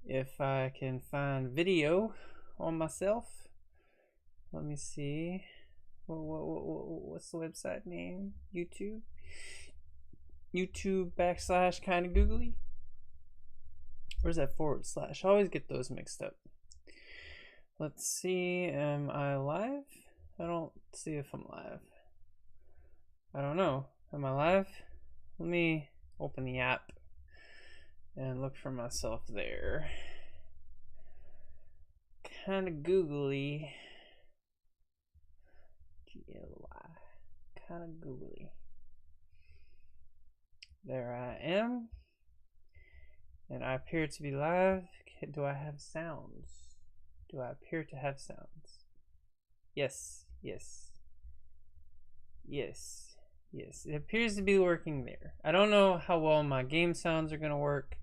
if I can find video on myself. Let me see. What's the website name? YouTube? YouTube / KindaGoogly? Or is that /? I always get those mixed up. Let's see. Am I live? I don't see if I'm live. I don't know. Am I live? Let me open the app and look for myself there. KindaGoogly. GLY. KindaGoogly. There I am. And I appear to be live. Do I have sounds? Do I appear to have sounds? Yes, yes. Yes, yes. It appears to be working there. I don't know how well my game sounds are going to work.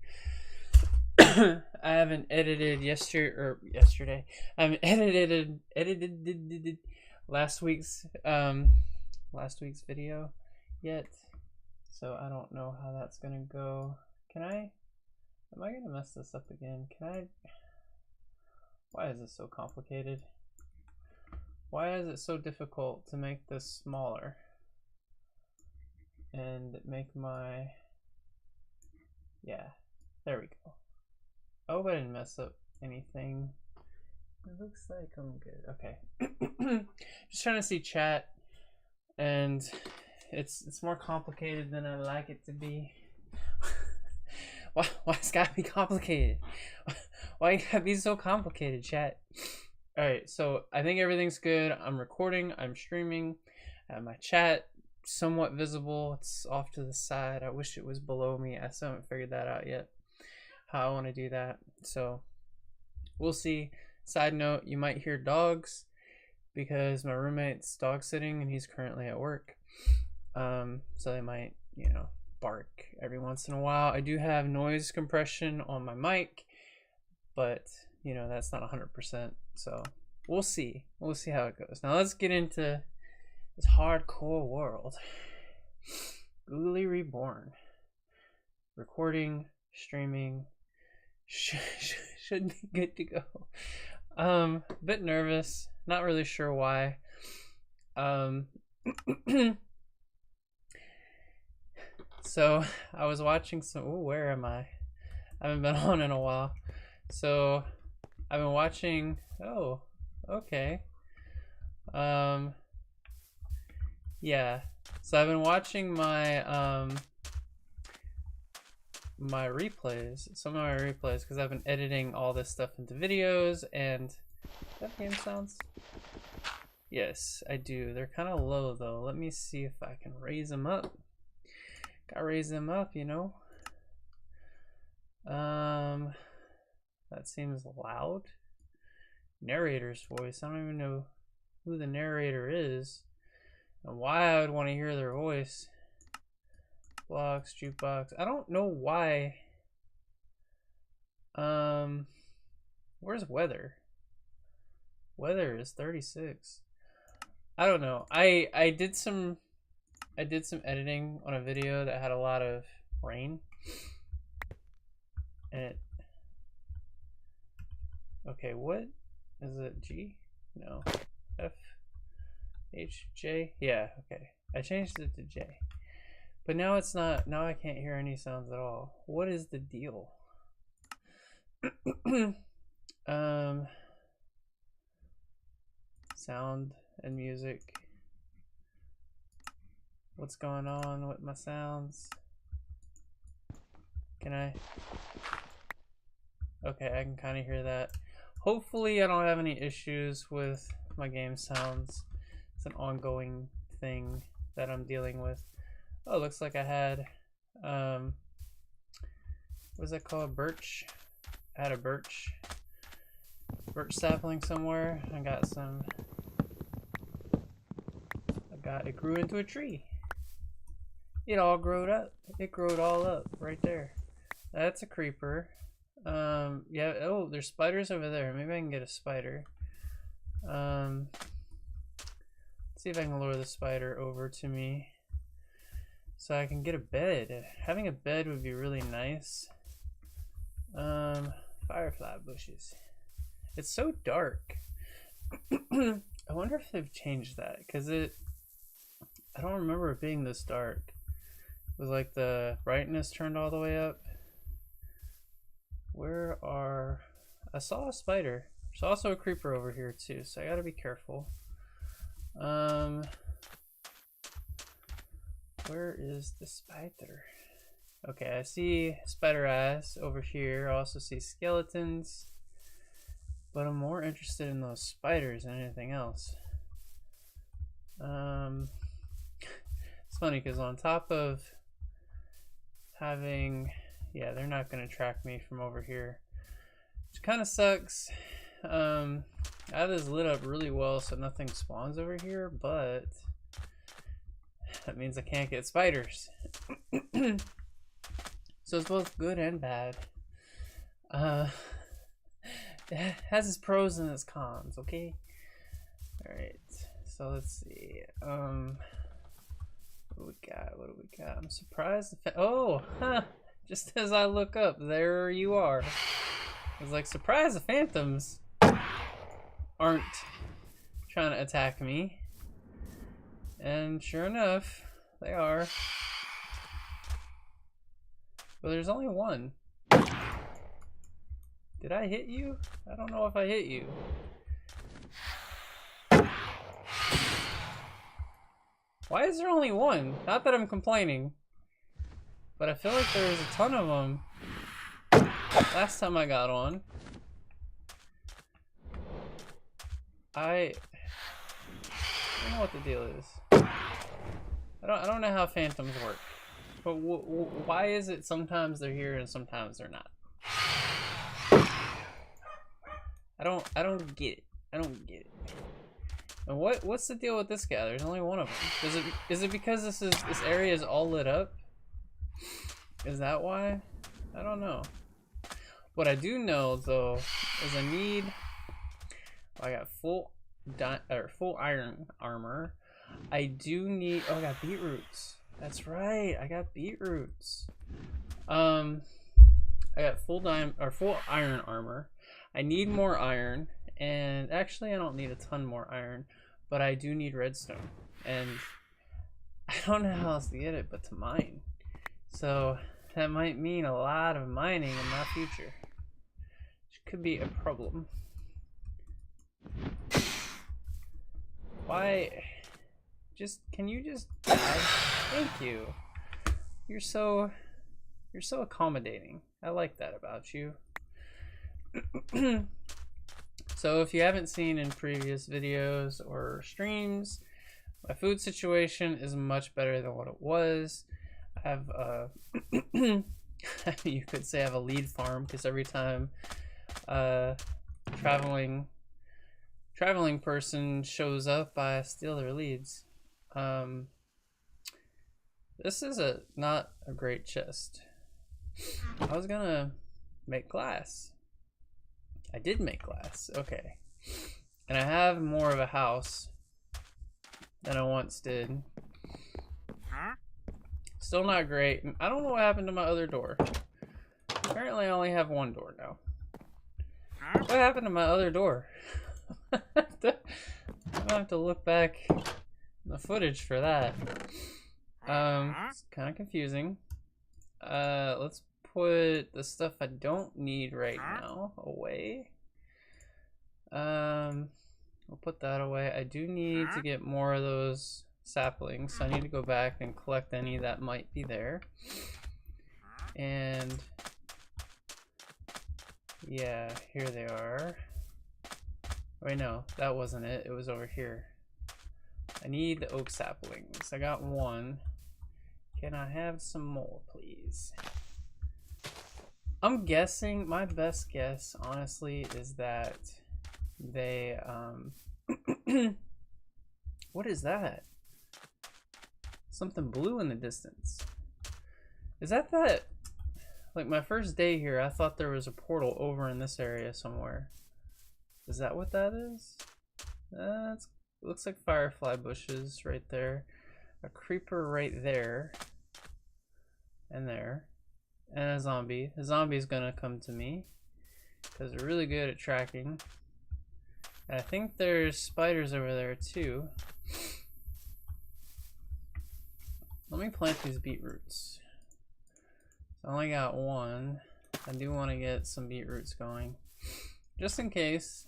I haven't edited yesterday. I haven't edited last week's video yet. So I don't know how that's going to go. Am I going to mess this up again? Why is this so complicated? Why is it so difficult to make this smaller and make my, yeah, there we go. I hope I didn't mess up anything. It looks like I'm good. Okay. Just trying to see chat, and it's more complicated than I like it to be. Why it's gotta be complicated? Why you gotta be so complicated, chat? Alright, so I think everything's good. I'm recording, I'm streaming. I have my chat somewhat visible. It's off to the side. I wish it was below me. I still haven't figured that out yet, how I want to do that. So we'll see. Side note, you might hear dogs because my roommate's dog sitting and he's currently at work. So they might, bark every once in a while. I do have noise compression on my mic, but that's not 100%. So we'll see. We'll see how it goes. Now let's get into this hardcore world. Googly Reborn. Recording, streaming, should be good to go. A bit nervous. Not really sure why. So I was watching some. Oh, where am I? I haven't been on in a while. So I've been watching. Oh, okay. Yeah. So I've been watching my my replays, some of my replays, because I've been editing all this stuff into videos. And that game sounds. Yes, I do. They're kind of low though. Let me see if I can raise them up. Gotta raise them up, That seems loud. Narrator's voice. I don't even know who the narrator is and why I would want to hear their voice. Blocks, jukebox. I don't know why. Where's weather? Weather is 36. I don't know. I did some editing on a video that had a lot of rain, and okay, what is it? G? No. F? H? J? Yeah, okay. I changed it to J. But now it's not, now I can't hear any sounds at all. What is the deal? Sound and music. What's going on with my sounds? Can I? Okay, I can kind of hear that. Hopefully I don't have any issues with my game sounds. It's an ongoing thing that I'm dealing with. Oh, looks like I had, what is that called? Birch? I had a birch sapling somewhere. I got some, it grew into a tree. It all growed up. It growed all up right there. That's a creeper. Yeah, oh, there's spiders over there. Maybe I can get a spider. Let's see if I can lure the spider over to me so I can get a bed. Having a bed would be really nice. Firefly bushes. It's so dark. I wonder if they've changed that, because I don't remember it being this dark. It was like the brightness turned all the way up. I saw a spider. There's also a creeper over here too, so I gotta be careful. Where is the spider? Okay, I see spider eyes over here. I also see skeletons, but I'm more interested in those spiders than anything else. It's funny because on top of having, yeah, they're not gonna track me from over here, which kind of sucks. I have this lit up really well so nothing spawns over here, but that means I can't get spiders. So it's both good and bad. It has its pros and its cons, okay? Alright, so let's see. What do we got? What do we got? I'm surprised. Oh, huh. Just as I look up, there you are. I was like, surprised the phantoms aren't trying to attack me. And sure enough, they are. But there's only one. Did I hit you? I don't know if I hit you. Why is there only one? Not that I'm complaining, but I feel like there was a ton of them last time I got on. I don't know what the deal is. I don't know how phantoms work, but why is it sometimes they're here and sometimes they're not? I don't get it. I don't get it. And what's the deal with this guy? There's only one of them. Is it because this area is all lit up? Is that why? I don't know. What I do know though is I got full iron armor. I do need, oh, I got beetroots. That's right, I got beetroots. I got full iron armor. I need more iron, and actually I don't need a ton more iron, but I do need redstone, and I don't know how else to get it but to mine. So that might mean a lot of mining in my future, which could be a problem. Why? Can you just die? Thank you. You're so accommodating. I like that about you. So if you haven't seen in previous videos or streams, my food situation is much better than what it was. I have you could say I have a lead farm, because every time traveling person shows up, I steal their leads. This is not a great chest. I was gonna make glass. I did make glass, okay. And I have more of a house than I once did. Still not great. I don't know what happened to my other door. Apparently I only have one door now. What happened to my other door? I'm gonna have to look back in the footage for that. It's kind of confusing. Let's put the stuff I don't need right now away. We'll put that away. I do need to get more of those saplings, so I need to go back and collect any that might be there. And yeah, here they are. Wait, no, that wasn't it. It was over here. I need the oak saplings. I got one. Can I have some more, please? I'm guessing, my best guess, honestly, is that they, what is that? Something blue in the distance. Is that, like my first day here, I thought there was a portal over in this area somewhere. Is that what that is? It looks like firefly bushes right there. A creeper right there. And there. And a zombie. The zombie's gonna come to me. because they're really good at tracking. And I think there's spiders over there too. Let me plant these beetroots. I only got one. I do want to get some beetroots going, just in case.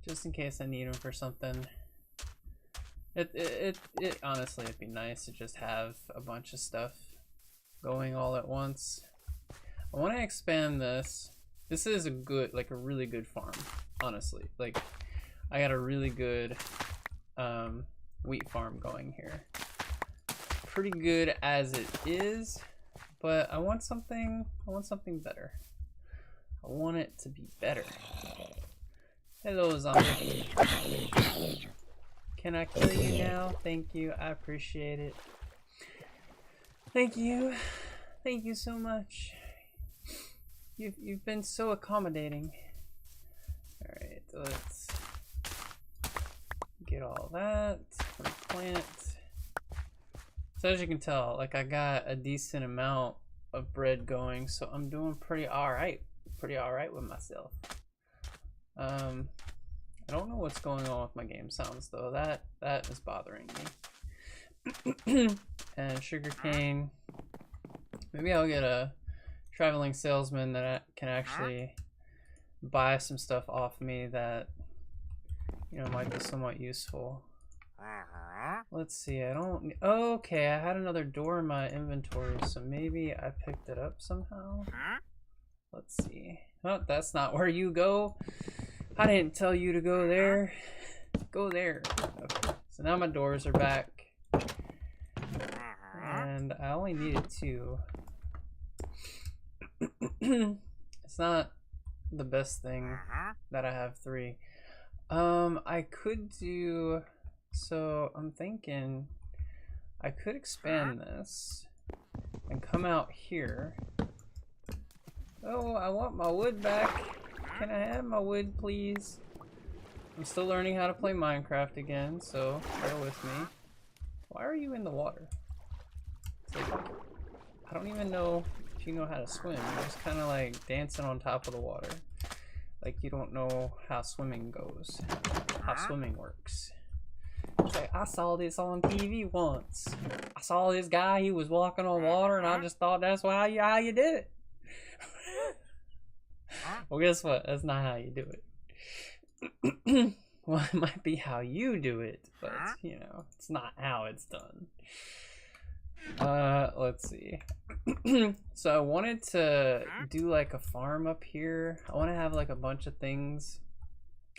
Just in case I need them for something. It honestly, it'd be nice to just have a bunch of stuff going all at once. I want to expand this. This is a good, like a really good farm, honestly. Like, I got a really good wheat farm going here. Pretty good as it is, but I want something better. I want it to be better. Hello, zombie. Can I kill you now? Thank you. I appreciate it. Thank you. Thank you so much. You've been so accommodating. All right, let's get all that. Plant. So as you can tell, like I got a decent amount of bread going, so I'm doing pretty all right with myself. I don't know what's going on with my game sounds though. That is bothering me. And sugarcane. Maybe I'll get a traveling salesman that can actually buy some stuff off me that, you know, might be somewhat useful. Let's see, I don't, okay, I had another door in my inventory, so maybe I picked it up somehow. Let's see. Oh, that's not where you go. I didn't tell you to go there. Go there. Okay, so now my doors are back. And I only needed 2. It's not the best thing that I have 3. I could do, so I'm thinking I could expand this and come out here. Oh, I want my wood back. Can I have my wood, please? I'm still learning how to play Minecraft again, so bear with me. Why are you in the water? It's like, I don't even know if you know how to swim. You're just kind of like dancing on top of the water. Like you don't know how swimming goes, how swimming works. It's like, I saw this on TV once. I saw this guy, he was walking on water, and I just thought that's how you did it. Well, guess what? That's not how you do it. Well, it might be how you do it, but, you know, it's not how it's done. Let's see. So I wanted to do like a farm up here. I want to have like a bunch of things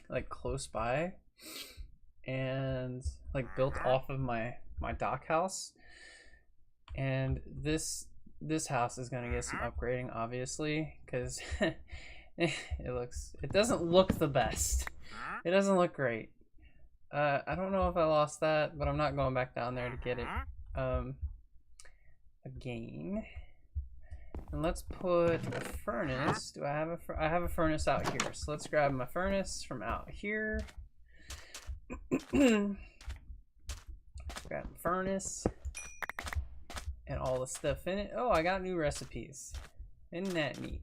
like close by and like built off of my dock house. And this house is gonna get some upgrading, obviously, because it doesn't look the best. It doesn't look great. I don't know if I lost that, but I'm not going back down there to get it again. And let's put a furnace. Do I have I have a furnace out here, so let's grab my furnace from out here. Grab the furnace and all the stuff in it. Oh, I got new recipes. Isn't that neat?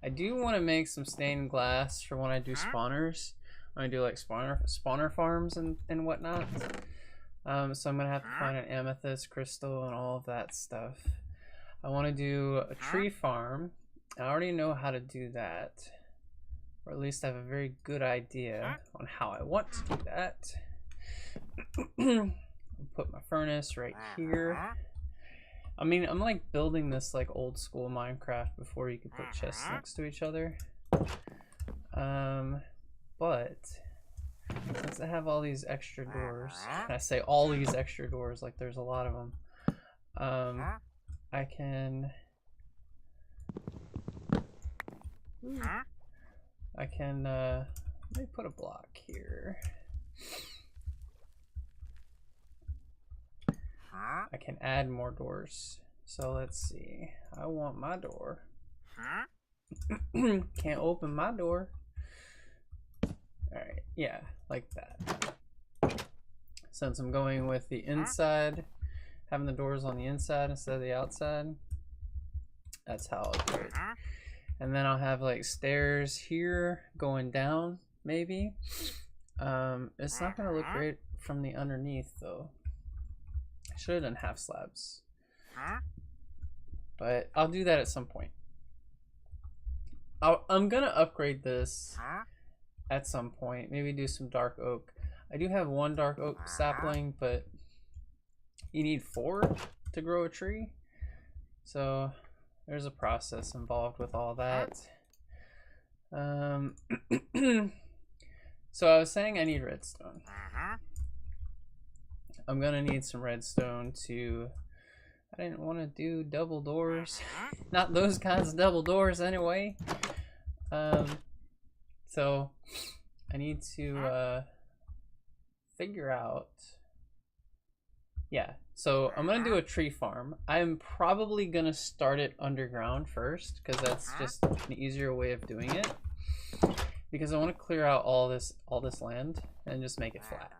I do want to make some stained glass for when I do spawners. When I do like spawner farms and whatnot. So I'm gonna have to find an amethyst crystal and all of that stuff. I want to do a tree farm. I already know how to do that, or at least I have a very good idea on how I want to do that. I'll put my furnace right here. I mean, I'm like building this like old school Minecraft before you could put chests next to each other. But since I have all these extra doors, and I say all these extra doors like there's a lot of them, I can let me put a block here. I can add more doors. So let's see. I want my door. Can't open my door. Alright, yeah, like that. Since I'm going with the inside, having the doors on the inside instead of the outside, That's how I'll do it. And then I'll have like stairs here going down, maybe. It's not gonna look great from the underneath though. I should have done half slabs. But I'll do that at some point. I'm gonna upgrade this at some point. Maybe do some dark oak. I do have one dark oak sapling, but you need 4 to grow a tree. So there's a process involved with all that. So I was saying I need redstone. I'm gonna need some redstone to... I didn't want to do double doors. Not those kinds of double doors anyway. So I need to figure out... Yeah, so I'm gonna do a tree farm. I'm probably gonna start it underground first, because that's just an easier way of doing it. Because I want to clear out all this land and just make it flat.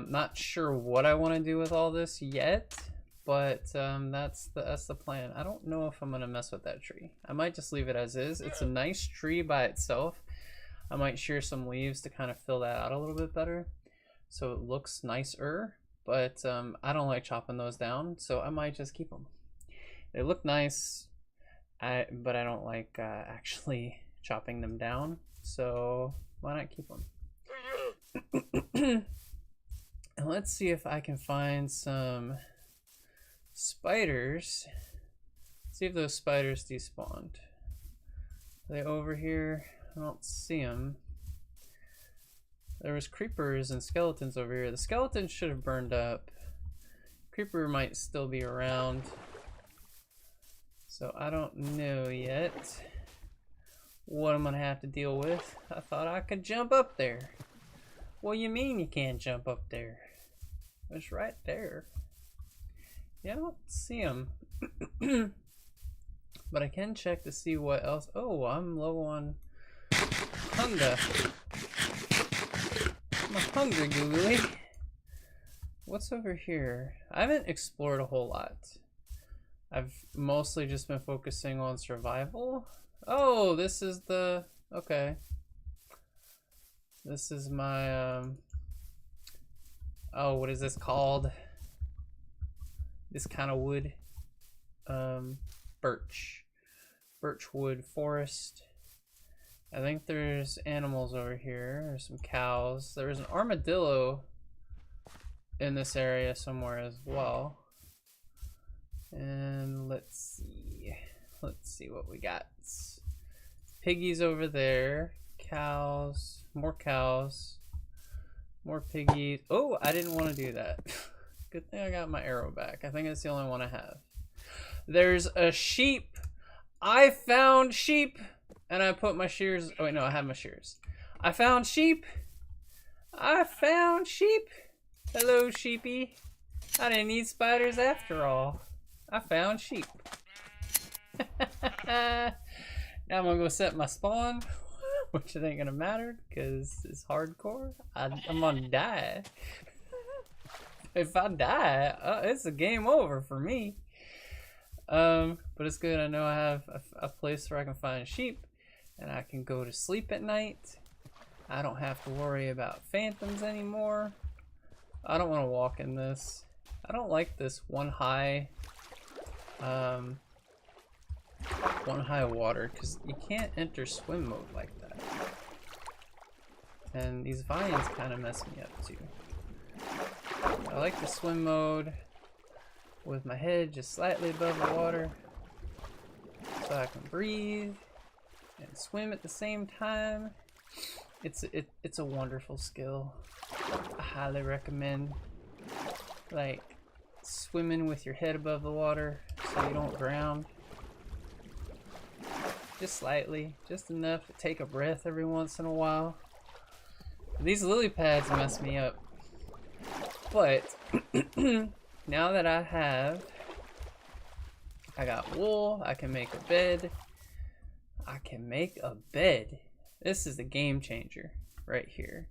Not sure what I want to do with all this yet, but that's the plan. I don't know if I'm gonna mess with that tree. I might just leave it as is. It's a nice tree by itself. I might shear some leaves to kind of fill that out a little bit better, so it looks nicer. But I don't like chopping those down, so I might just keep them. They look nice, but I don't like actually chopping them down, so why not keep them? And let's see if I can find some spiders. See if those spiders despawned. Are they over here? I don't see them. There was creepers and skeletons over here. The skeletons should have burned up. Creeper might still be around. So I don't know yet what I'm gonna have to deal with. I thought I could jump up there. What do you mean you can't jump up there? It's right there. Yeah, I don't see them. But I can check to see what else. Oh, I'm low on hunger. I'm hungry, Googly. What's over here? I haven't explored a whole lot. I've mostly just been focusing on survival. Oh, this is the... Okay. This is my... Oh, what is this called? This kind of wood. Birch. Birchwood forest. I think there's animals over here. There's some cows. There's an armadillo in this area somewhere as well. And let's see what we got. Piggies over there. Cows. More cows. More piggies. Oh, I didn't want to do that. Good thing I got my arrow back. I think that's the only one I have. There's a sheep. I found sheep. And I put my shears. Oh wait, no, I have my shears. I found sheep. I found sheep. Hello, sheepy. I didn't need spiders after all. I found sheep. Now I'm gonna go set my spawn, which it ain't gonna matter because it's hardcore. I'm gonna die. If I die, it's a game over for me. But it's good. I know I have a place where I can find sheep. And I can go to sleep at night. I don't have to worry about phantoms anymore. I don't want to walk in this. I don't like this one high water because you can't enter swim mode like that. And these vines kind of mess me up too. I like the swim mode with my head just slightly above the water so I can breathe and swim at the same time. It's a wonderful skill. I highly recommend like swimming with your head above the water so you don't drown. Just slightly, just enough to take a breath every once in a while. These lily pads mess me up. But now that I got wool, I can make a bed. I can make a bed. This is the game changer right here.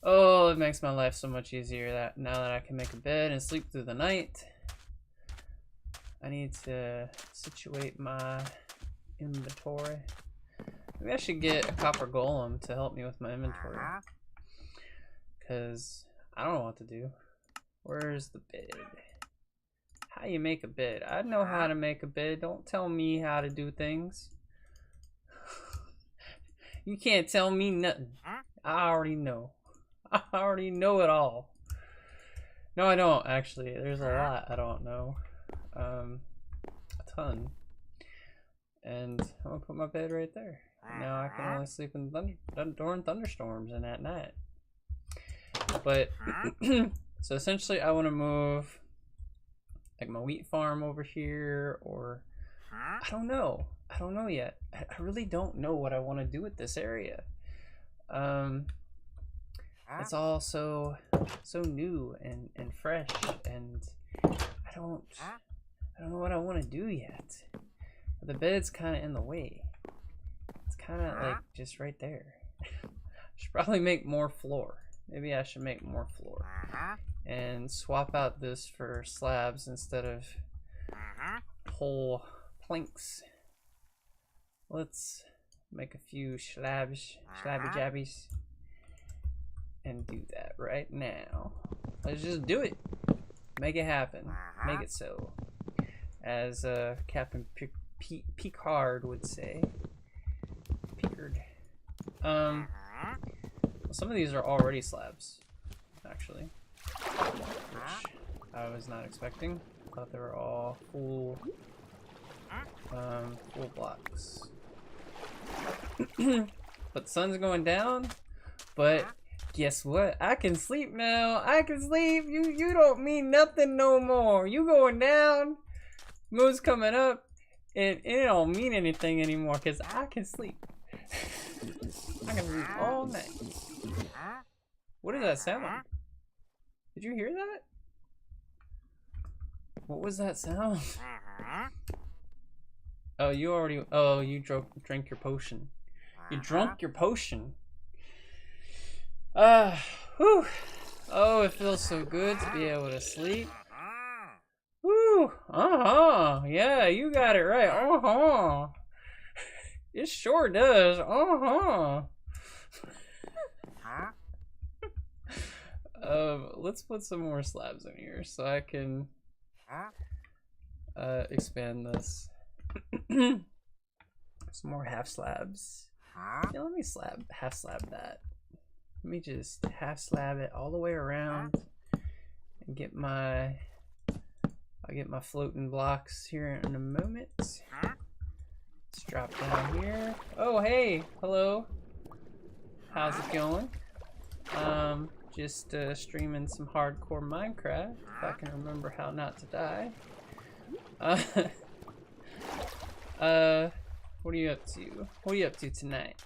Oh, it makes my life so much easier that now that I can make a bed and sleep through the night. I need to situate my inventory. Maybe I should get a copper golem to help me with my inventory. Because I don't know what to do. Where's the bed? How you make a bed? I know how to make a bed. Don't tell me how to do things. You can't tell me nothing. I already know. I already know it all. No, I don't actually. There's a lot I don't know. A ton. And I'm gonna put my bed right there. Now I can only sleep in during thunderstorms and at night. But so essentially, I want to move like my wheat farm over here, or I don't know. I don't know yet. I really don't know what I want to do with this area. It's all so new and fresh, and I don't know what I want to do yet. But the bed's kind of in the way. It's kind of like just right there. I should probably make more floor. Maybe I should make more floor and swap out this for slabs instead of whole planks. Let's make a few slabby jabbies and do that right now. Let's just do it. Make it happen. Make it so. As Captain Picard would say. Picard. Some of these are already slabs, actually, which I was not expecting. I thought they were all full blocks. But the sun's going down, but guess what? I can sleep now. I can sleep. You don't mean nothing no more. You going down, moon's coming up, and it don't mean anything anymore because I can sleep. I can sleep all night. What is that sound? Did you hear that? What was that sound? Oh, you already. Oh, you drank your potion. You drunk your potion. Whew. Oh, it feels so good to be able to sleep. Woo. Yeah, you got it right. It sure does. Let's put some more slabs in here so I can expand this. Some more half slabs. Yeah, let me half slab that. Let me just half slab it all the way around and get my floating blocks here in a moment. Let's drop down here. Oh, hey, hello. How's it going? Just streaming some hardcore Minecraft, if I can remember how not to die. What are you up to? What are you up to tonight?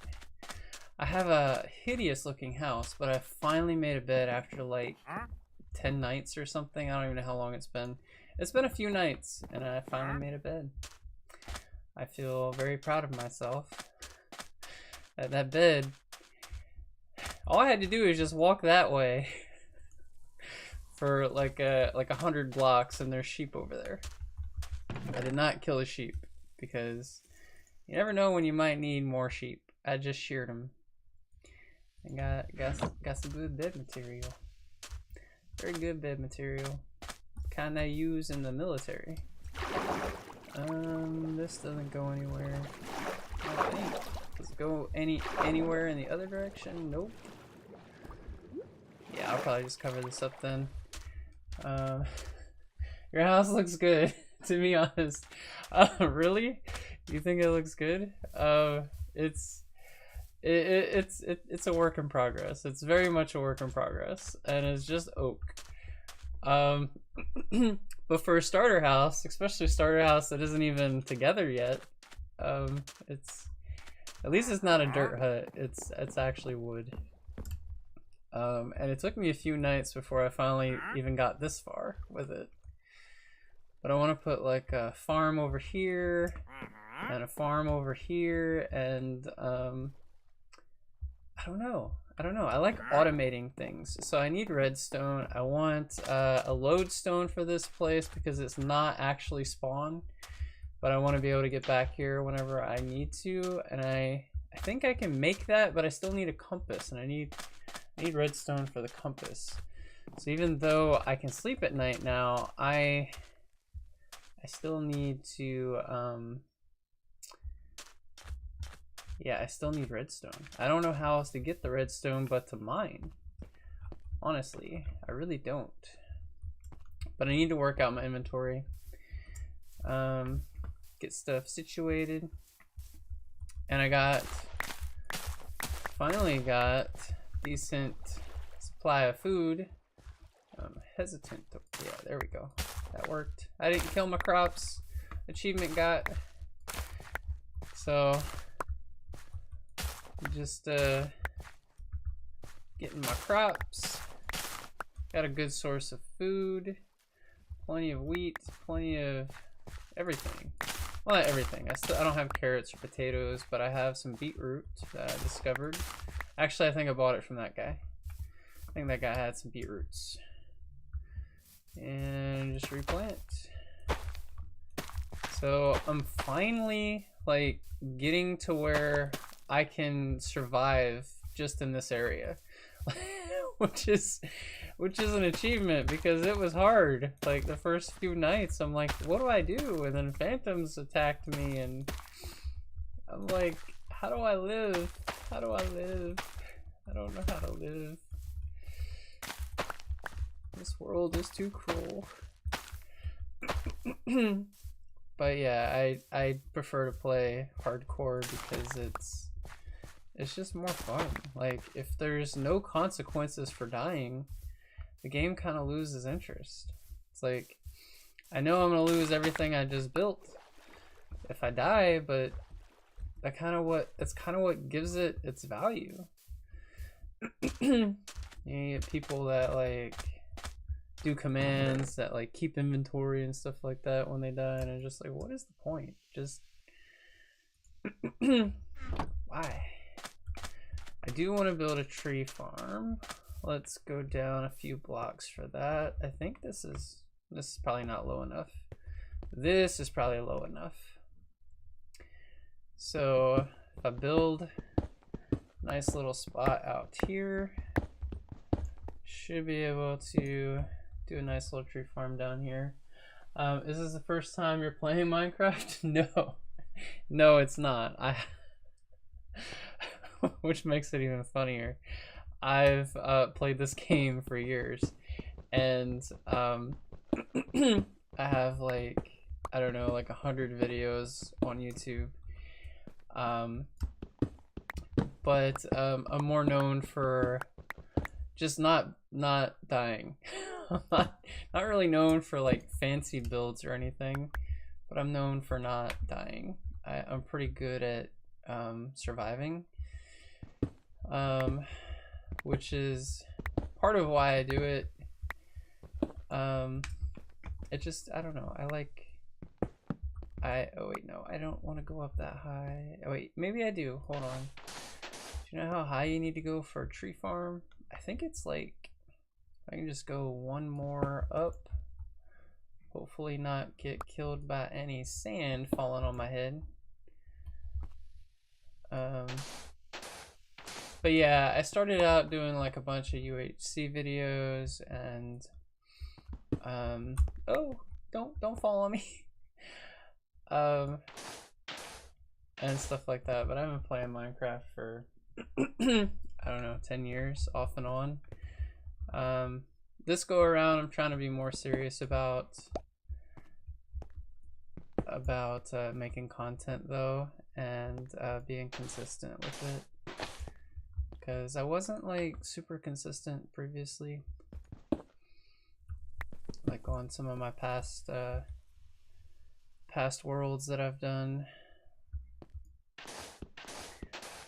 I have a hideous looking house, but I finally made a bed after like 10 nights or something. I don't even know how long it's been. It's been a few nights, and I finally made a bed. I feel very proud of myself. That bed, all I had to do is just walk that way for like 100 blocks, and there's sheep over there. I did not kill a sheep because you never know when you might need more sheep. I just sheared them and got some good bed material. Very good bed material. Kind I use in the military. This doesn't go anywhere. I think. Does it go anywhere in the other direction? Nope. Yeah, I'll probably just cover this up then. Your house looks good, to be honest. Really? You think it looks good? It's a work in progress. It's very much a work in progress, and it's just oak. But for a starter house, especially a starter house that isn't even together yet, it's at least it's not a dirt hut. It's actually wood. And it took me a few nights before I finally even got this far with it. But I want to put like a farm over here and a farm over here, and I don't know. I don't know. I like automating things. So I need redstone. I want a lodestone for this place because it's not actually spawn. But I want to be able to get back here whenever I need to. And I think I can make that, but I still need a compass. And I need redstone for the compass. So even though I can sleep at night now, I still need to... yeah, I still need redstone. I don't know how else to get the redstone but to mine. Honestly, I really don't. But I need to work out my inventory. Get stuff situated. And I finally got decent supply of food. I'm hesitant to, yeah, there we go. That worked. I didn't kill my crops. Achievement got. So just getting my crops. Got a good source of food. Plenty of wheat, plenty of everything. Well, not everything. I don't have carrots or potatoes, but I have some beetroot that I discovered. Actually, I think I bought it from that guy. I think that guy had some beetroots. And just replant. So I'm finally like getting to where I can survive just in this area. which is an achievement because it was hard. Like the first few nights I'm like, what do I do? And then phantoms attacked me and I'm like, how do I live? How do I live? I don't know how to live. This world is too cruel. But yeah, I prefer to play hardcore because it's just more fun. Like if there's no consequences for dying, the game kind of loses interest. It's like I know I'm gonna lose everything I just built if I die, but that's kind of what gives it its value. You get people that like do commands that like keep inventory and stuff like that when they die, and I'm just like, what is the point? Just why? I do want to build a tree farm. Let's go down a few blocks for that. I think this is probably not low enough. This is probably low enough. So if I build a nice little spot out here, should be able to do a nice little tree farm down here. Is this the first time you're playing Minecraft? No. No, it's not. Which makes it even funnier. I've played this game for years, and I have like, I don't know, like 100 videos on YouTube. But I'm more known for just not dying. I'm not really known for like fancy builds or anything, but I'm known for not dying. I'm pretty good at surviving, which is part of why I do it. It just, I don't know, oh wait, no, I don't want to go up that high. Oh wait, maybe I do. Hold on. Do you know how high you need to go for a tree farm? I think it's like, I can just go one more up. Hopefully not get killed by any sand falling on my head. But yeah, I started out doing like a bunch of UHC videos and oh, don't fall on me. And stuff like that, but I've been playing Minecraft for I don't know, 10 years off and on. This go around I'm trying to be more serious about making content though, and being consistent with it, because I wasn't like super consistent previously, like on some of my past worlds that I've done.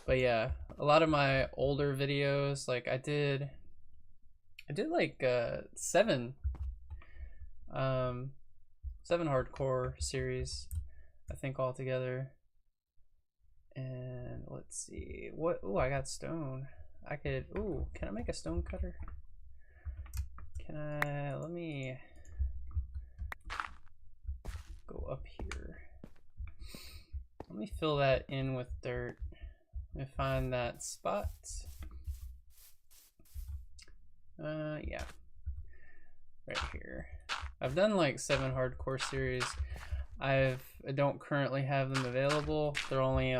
But yeah, a lot of my older videos, like I did like 7 hardcore series, I think, altogether. And let's see what, oh, I got stone. I could, ooh, can I make a stone cutter? Can I, let me go up here. Let me fill that in with dirt. Let me find that spot. Yeah, right here. I've done like 7 hardcore series. I don't currently have them available. They're only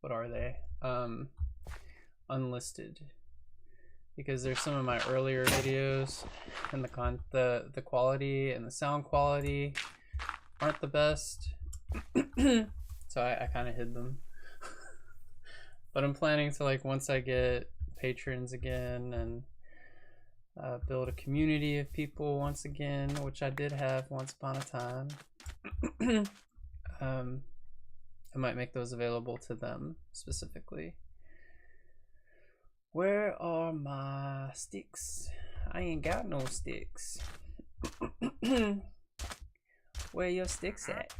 what are they? Unlisted, because there's some of my earlier videos and the quality and the sound quality aren't the best. So I kind of hid them. But I'm planning to, like, once I get patrons again and build a community of people once again, which I did have once upon a time, I might make those available to them specifically. Where are my sticks? I ain't got no sticks. Where your sticks at?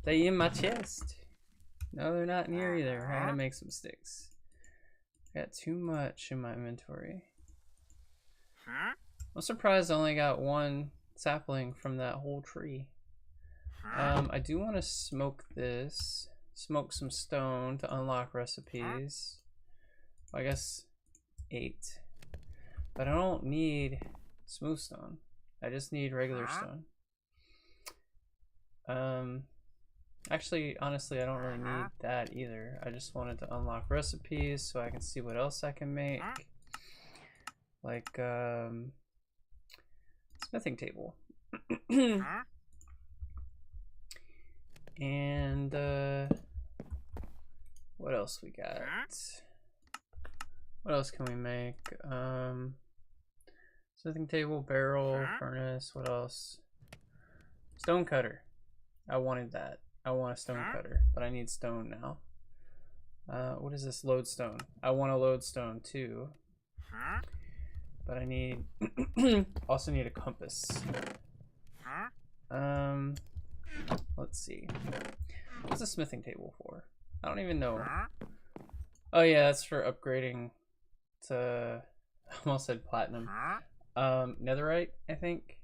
They in my chest. No, they're not in here either. I gotta make some sticks. I got too much in my inventory. I'm surprised I only got 1 sapling from that whole tree. I do want to smoke this. Smoke some stone to unlock recipes. Well, I guess 8. But I don't need smooth stone. I just need regular stone. Actually, honestly, I don't really need that either. I just wanted to unlock recipes so I can see what else I can make. Like, smithing table. And, what else we got? What else can we make? Smithing table, barrel, furnace, what else? Stone cutter. I wanted that. I want a stone cutter, but I need stone now. What is this? Lodestone. I want a lodestone too. But I need also need a compass. Let's see. What's a smithing table for? I don't even know. Oh yeah, that's for upgrading to, I almost said platinum. Netherite, I think.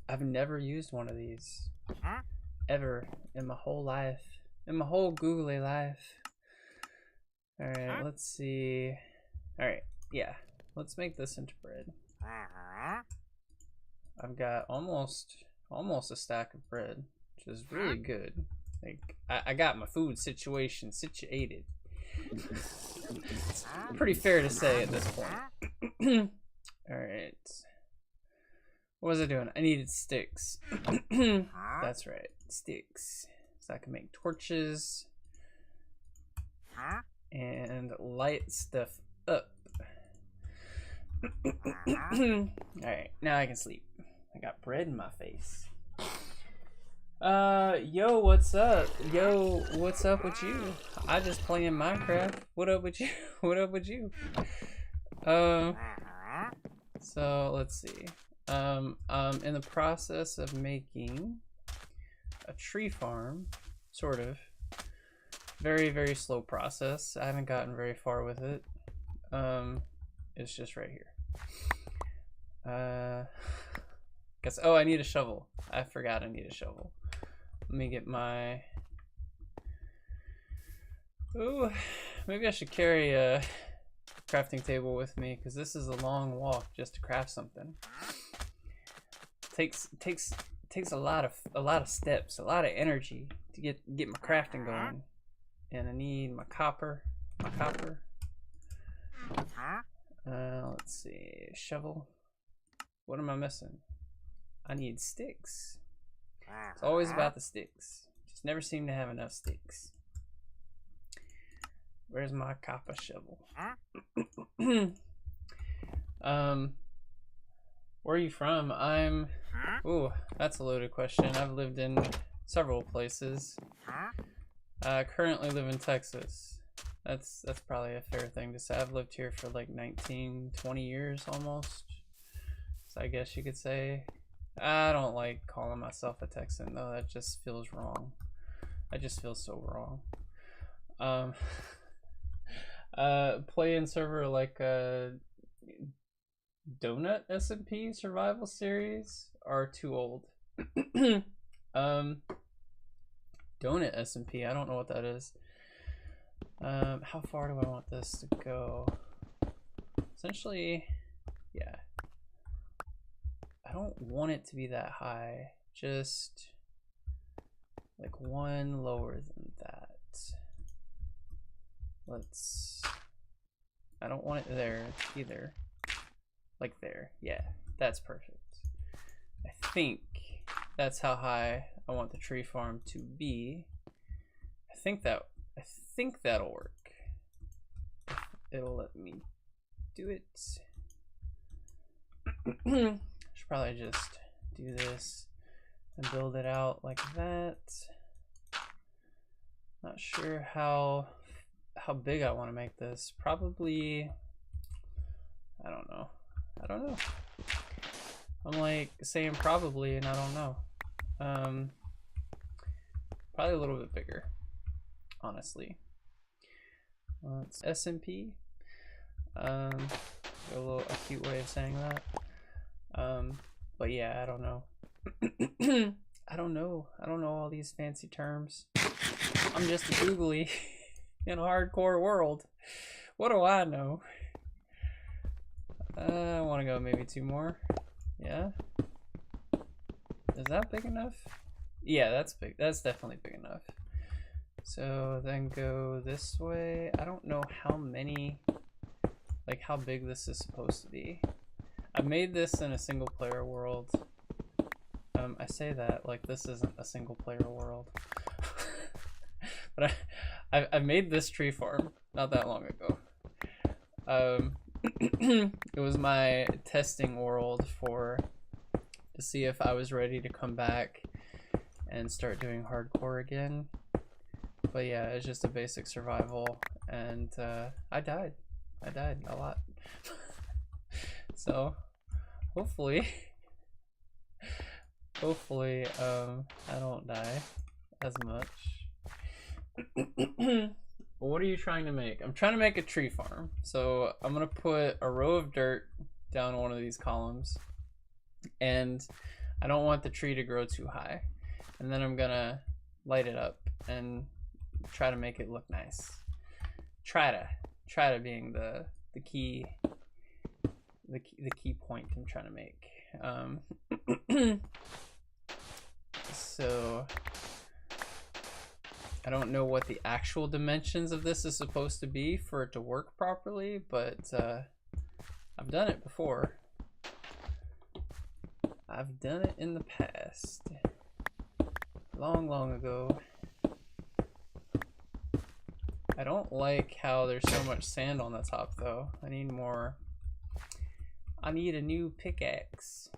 I've never used one of these ever in my whole life, in my whole googly life. All right, let's see. All right, yeah, let's make this into bread. I've got almost a stack of bread, which is really good. Like, I got my food situation situated. It's pretty fair to say at this point. All right. What was I doing? I needed sticks. That's right, sticks. So I can make torches and light stuff up. Alright, now I can sleep. I got bread in my face. Yo, what's up? Yo, what's up with you? I just playing Minecraft. What up with you? What up with you? So let's see. I'm in the process of making a tree farm, sort of. Very, very slow process. I haven't gotten very far with it. It's just right here. Guess, oh, I need a shovel. I forgot I need a shovel. Let me get my, ooh, maybe I should carry a crafting table with me, because this is a long walk just to craft something. Takes a lot of steps, a lot of energy to get my crafting going. And I need my copper. Let's see, shovel. What am I missing? I need sticks. It's always about the sticks. Just never seem to have enough sticks. Where's my copper shovel? Where are you from? I'm, ooh, that's a loaded question. I've lived in several places. I currently live in Texas. That's probably a fair thing to say. I've lived here for like 19, 20 years almost. So I guess you could say. I don't like calling myself a Texan though. That just feels wrong. I just feel so wrong. Play in server like Donut SMP survival series are too old. Donut SMP, I don't know what that is. How far do I want this to go? Essentially, yeah. I don't want it to be that high, just like one lower than that. I don't want it there either. Like there, yeah, that's perfect. I think that's how high I want the tree farm to be. I think that'll work. It'll let me do it. Should probably just do this and build it out like that. Not sure how big I want to make this. Probably, I don't know. I'm like saying probably and I don't know. Probably a little bit bigger, honestly. It's SMP. A cute way of saying that. But yeah, I don't know. I don't know all these fancy terms. I'm just a googly in a hardcore world. What do I know? I want to go maybe 2 more. Yeah. Is that big enough? Yeah, that's big. That's definitely big enough. So then go this way. I don't know how many, like how big this is supposed to be. I made this in a single player world. I say that like this isn't a single player world. But I made this tree farm not that long ago. It was my testing world to see if I was ready to come back and start doing hardcore again. But yeah, it's just a basic survival, and I died a lot. So hopefully I don't die as much. What are you trying to make? I'm trying to make a tree farm. So I'm gonna put a row of dirt down one of these columns, and I don't want the tree to grow too high. And then I'm gonna light it up and try to make it look nice. Try to being the key point I'm trying to make. So I don't know what the actual dimensions of this is supposed to be for it to work properly, but I've done it before. I've done it in the past. Long ago. I don't like how there's so much sand on the top though. I need more. I need a new pickaxe.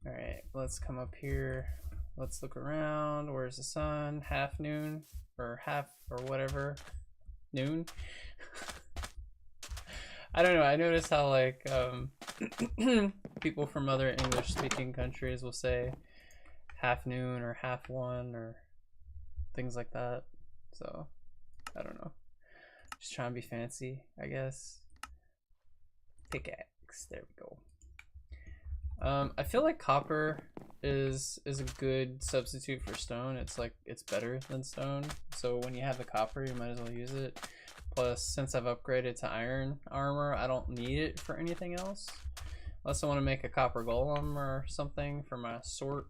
Alright, let's come up here. Let's look around. Where's the sun? Half noon or whatever. Noon. I don't know. I noticed how like people from other English speaking countries will say half noon or half one or things like that. So I don't know. Just trying to be fancy, I guess. Pickaxe. There we go. I feel like copper is a good substitute for stone. It's better than stone. So when you have the copper, you might as well use it. Plus, since I've upgraded to iron armor, I don't need it for anything else. Unless I want to make a copper golem or something for my sort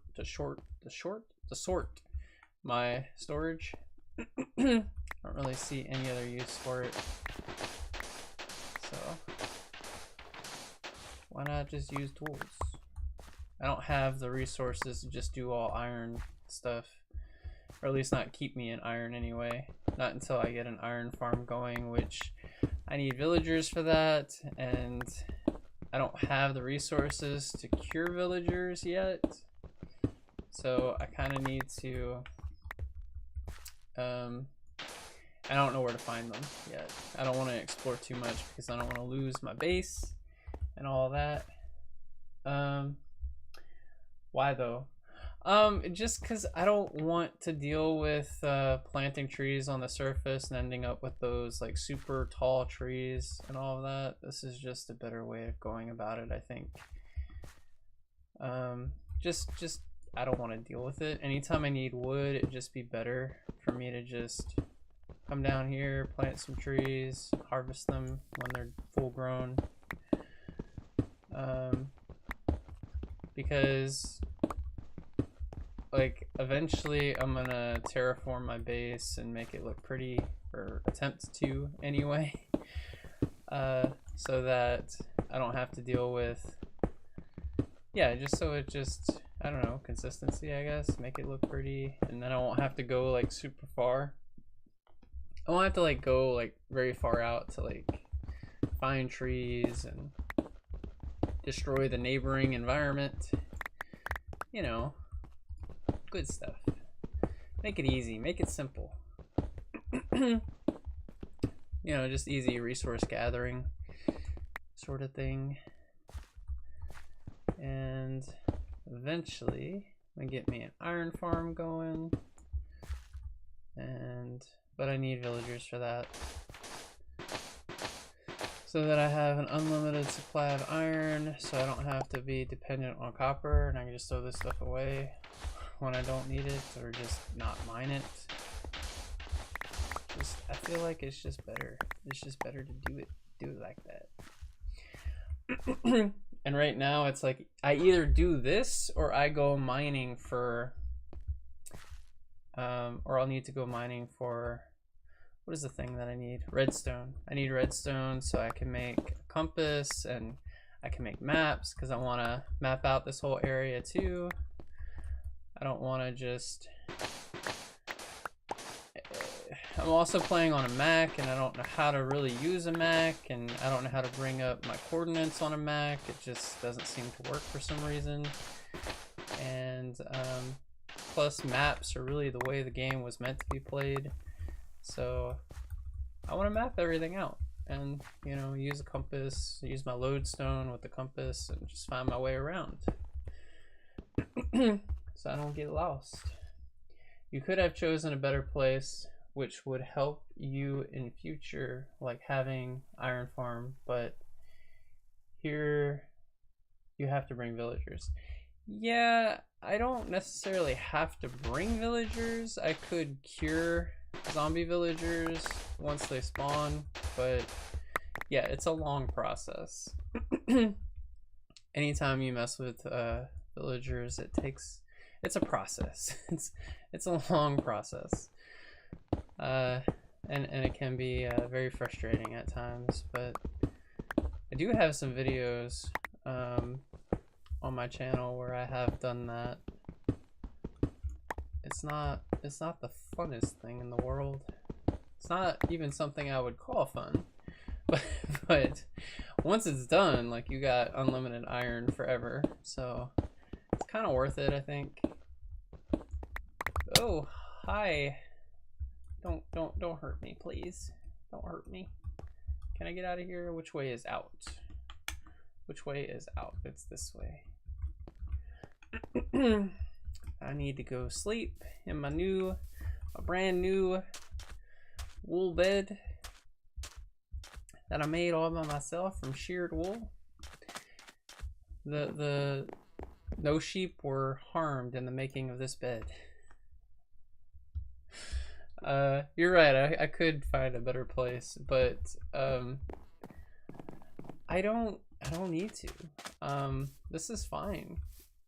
my storage. I don't really see any other use for it. So why not just use tools? I don't have the resources to just do all iron stuff, or at least not keep me in iron anyway. Not until I get an iron farm going, which I need villagers for that, and I don't have the resources to cure villagers yet. So I kind of need to, I don't know where to find them yet. I don't want to explore too much because I don't want to lose my base and all that. Why though? Just because I don't want to deal with planting trees on the surface and ending up with those like super tall trees and all of that. This is just a better way of going about it, I think. Just I don't want to deal with it. Anytime I need wood, it'd just be better for me to just come down here, plant some trees, harvest them when they're full grown. Because like eventually I'm gonna terraform my base and make it look pretty, or attempt to anyway, so that I don't have to deal with, yeah, just so it just, I don't know, consistency, I guess, make it look pretty, and then I won't have to go like super far. I won't have to like go like very far out to like find trees and destroy the neighboring environment, you know. Good stuff. Make it easy, make it simple. You know, just easy resource gathering sort of thing. And eventually I'm gonna get me an iron farm going. But I need villagers for that, so that I have an unlimited supply of iron, so I don't have to be dependent on copper, and I can just throw this stuff away when I don't need it, or just not mine it. Just, I feel like it's just better. It's just better to do it like that. And right now it's like I either do this or I go mining for or I'll need to go mining for, what is the thing that I need? Redstone. I need redstone so I can make a compass and I can make maps, because I want to map out this whole area too. I don't want to just, I'm also playing on a Mac and I don't know how to really use a Mac, and I don't know how to bring up my coordinates on a Mac. It just doesn't seem to work for some reason. And plus maps are really the way the game was meant to be played. So I want to map everything out and, you know, use a compass, use my lodestone with the compass, and just find my way around. So I don't get lost. You could have chosen a better place, which would help you in future, like having iron farm, but here you have to bring villagers. Yeah, I don't necessarily have to bring villagers. I could cure zombie villagers once they spawn, but yeah, it's a long process. Anytime you mess with villagers, it's a process. It's a long process, and it can be very frustrating at times. But I do have some videos on my channel where I have done that. It's not the funnest thing in the world. It's not even something I would call fun, but once it's done, like, you got unlimited iron forever, so it's kind of worth it, I think. Oh, hi. Don't hurt me, please. Don't hurt me. Can I get out of here? Which way is out? Which way is out? It's this way. I need to go sleep in my brand new wool bed that I made all by myself from sheared wool. No sheep were harmed in the making of this bed. You're right, I could find a better place, but I don't need to. This is fine.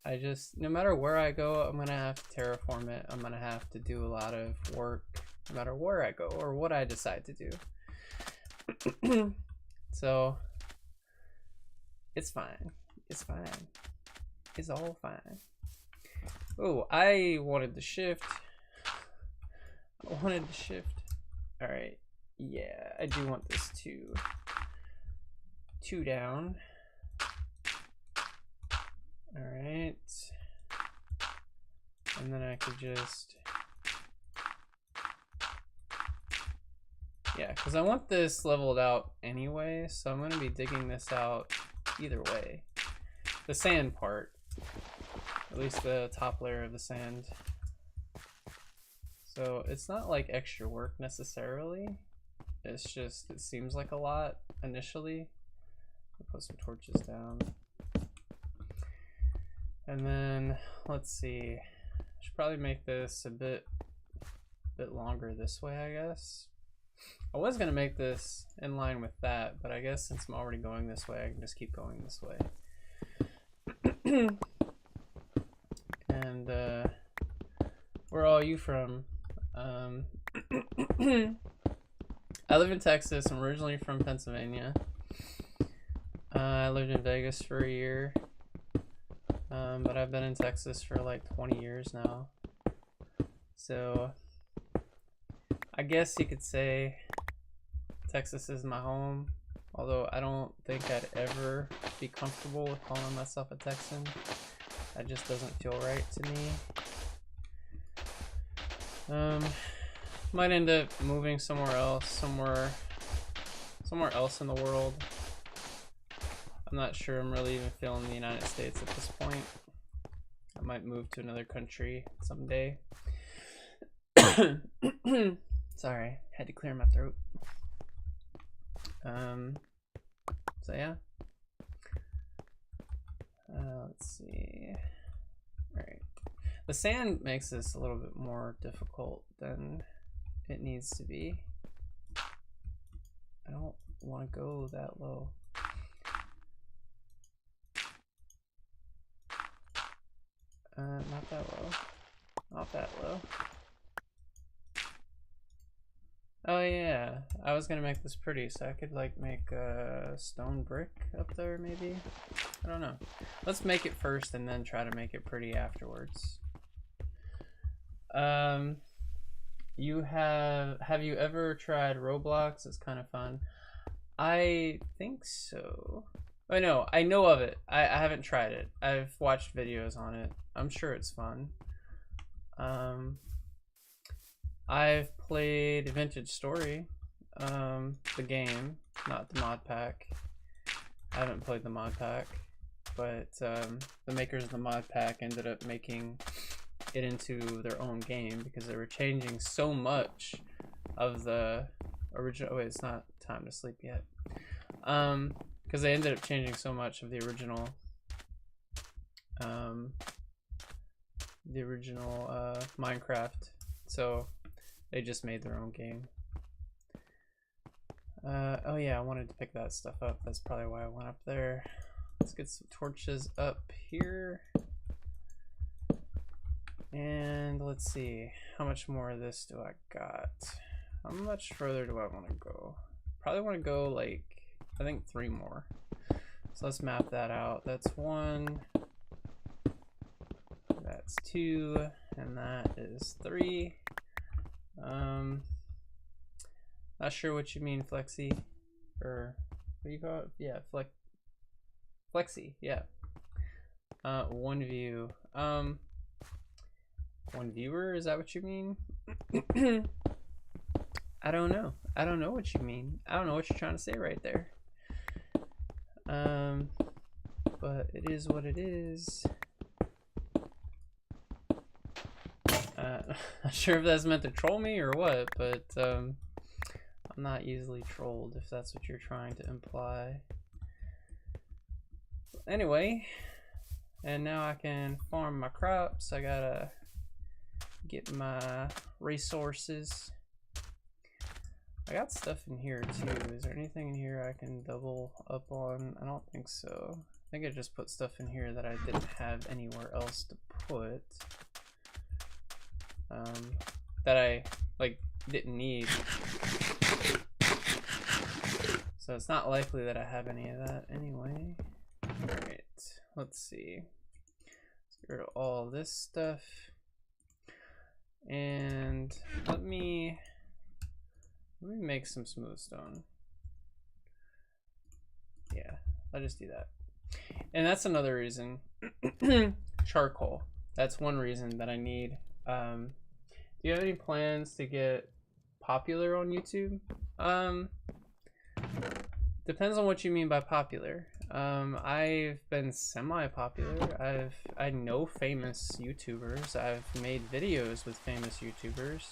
I just, no matter where I go, I'm gonna have to terraform it. I'm gonna have to do a lot of work no matter where I go or what I decide to do. So it's fine. It's fine. It's all fine. Oh, I wanted to shift. All right. Yeah, I do want this two down. All right. And then I could just, yeah, because I want this leveled out anyway, so I'm going to be digging this out either way. The sand part at least the top layer of the sand. So it's not like extra work necessarily. It's just, it seems like a lot initially. I'll put some torches down. And then, let's see. I should probably make this a bit longer this way, I guess. I was gonna make this in line with that, but I guess since I'm already going this way, I can just keep going this way. And where are all you from? I live in Texas. I'm originally from Pennsylvania. I lived in Vegas for a year, but I've been in Texas for like 20 years now. So I guess you could say Texas is my home, although I don't think I'd ever be comfortable with calling myself a Texan. That just doesn't feel right to me. Might end up moving somewhere else, somewhere else in the world. I'm not sure I'm really even feeling the United States at this point. I might move to another country someday. Sorry, had to clear my throat. So yeah. Let's see. Alright. The sand makes this a little bit more difficult than it needs to be. I don't want to go that low. Not that low. Not that low. Oh yeah, I was gonna make this pretty, so I could like make a stone brick up there maybe? I don't know. Let's make it first and then try to make it pretty afterwards. Have you ever tried Roblox? It's kind of fun. I think so. Oh no, I know of it. I haven't tried it. I've watched videos on it. I'm sure it's fun. I've played Vintage Story, the game, not the mod pack. I haven't played the mod pack, but the makers of the mod pack ended up making it into their own game because they were changing so much of the original. Oh wait, it's not time to sleep yet. Because they ended up changing so much of the original Minecraft, so they just made their own game. Oh yeah, I wanted to pick that stuff up. That's probably why I went up there. Let's get some torches up here. And let's see, how much more of this do I got? How much further do I want to go? Probably want to go like, I think 3 more. So let's map that out. That's 1. That's 2. And that is 3. Not sure what you mean, Flexi, or what do you call it? Yeah, Flexi, yeah. 1 view. 1 viewer, is that what you mean? I don't know. I don't know what you mean. I don't know what you're trying to say right there. But it is what it is. Not sure if that's meant to troll me or what, but I'm not easily trolled if that's what you're trying to imply. Anyway, and now I can farm my crops. I gotta get my resources. I got stuff in here too. Is there anything in here I can double up on? I don't think so. I think I just put stuff in here that I didn't have anywhere else to put. That I like didn't need. So it's not likely that I have any of that anyway. Alright, let's see. Let's get rid of all this stuff. And let me make some smooth stone. Yeah, I'll just do that. And that's another reason. Charcoal. That's one reason that I need. Do you have any plans to get popular on YouTube? Depends on what you mean by popular. I've been semi-popular. I know famous YouTubers. I've made videos with famous YouTubers.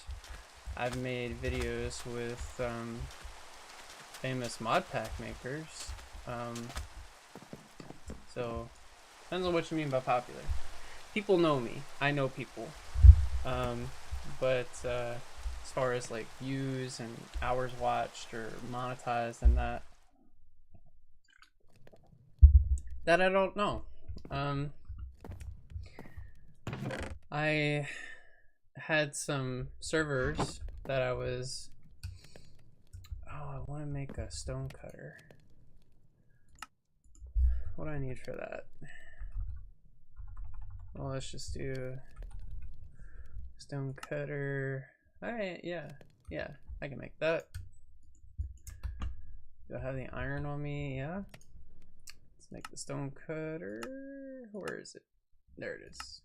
I've made videos with famous mod pack makers. So depends on what you mean by popular. People know me. I know people. But as far as like views and hours watched or monetized and that I don't know. I had some servers that I was, I want to make a stone cutter. What do I need for that? Well, let's just do stone cutter. Alright, yeah, I can make that. Do I have the iron on me? Yeah. Let's make the stone cutter. Where is it? There it is.